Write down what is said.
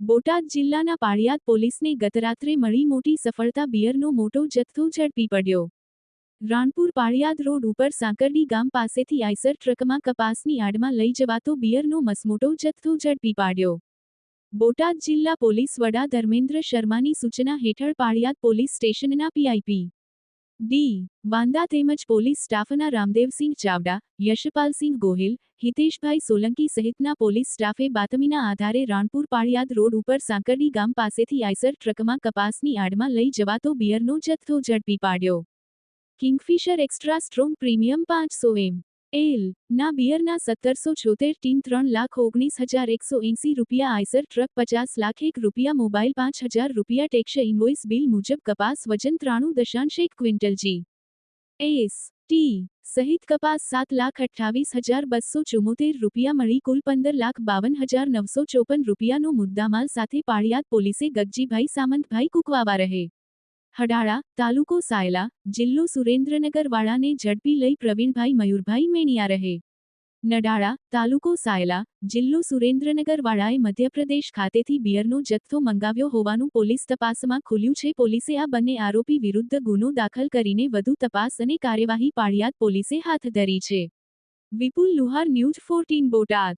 બોટાદ જિલ્લાના પાળિયાદ પોલીસને ગતરાત્રે મળી મોટી સફળતા. બિયરનો મોટો જથ્થો ઝડપી પડ્યો. રાણપુર પાળિયાદ રોડ ઉપર સાંકરડી ગામ પાસેથી આઈસર ટ્રકમાં કપાસની આડમાં લઈ જવાતો બિયરનો મસમોટો જથ્થો ઝડપી પાડ્યો. બોટાદ જિલ્લા પોલીસ વડા ધર્મેન્દ્ર શર્માની સૂચના હેઠળ પાળિયાદ પોલીસ સ્ટેશનના પીઆઈપી ડી વાંદા તેમજ પોલીસ સ્ટાફના રામદેવસિંહ ચાવડા, યશપાલસિંહ ગોહિલ, હિતેશભાઈ સોલંકી સહિતના પોલીસ સ્ટાફે બાતમીના આધારે રાણપુર પાળિયાદ રોડ ઉપર સાંકરડી ગામ પાસેથી આઈસર ટ્રકમાં કપાસની આડમાં લઈ જવાતો બિયરનો જથ્થો ઝડપી પાડ્યો. Kingfisher extra strong premium 500 ml ના બિયરના 1776 tin ₹3,19,180 Eicher truck ₹50,01 mobile ₹5,000 tax invoice bill મુજબ કપાસ વજન 93.1 ક્વિન્ટલ જી.એસ. ટી. સહિત કપાસ ₹7,28,274 મળી કુલ ₹15,52,954 નો મુદ્દામાલ સાથે પાળિયાદ પોલીસે ગગજીભાઈ સામંતભાઈ કુકવાવા રહે હડાળા, તાલુકો સાયલા, જિલ્લો સુરેન્દ્રનગર વાળાને ઝડપી લઈ પ્રવીણભાઈ મયુરભાઈ મેણિયા રહે નડાળા, તાલુકો સાયલા, જિલ્લો સુરેન્દ્રનગર વાળાએ મધ્યપ્રદેશ ખાતેથી બિયરનો જથ્થો મંગાવ્યો હોવાનું પોલીસ તપાસમાં ખુલ્યું છે. પોલીસે આ બંને આરોપી વિરુદ્ધ ગુનો દાખલ કરીને વધુ તપાસ અને કાર્યવાહી પાળિયાદ પોલીસે હાથ ધરી છે. વિપુલ લુહાર, ન્યૂઝ 14 બોટાદ.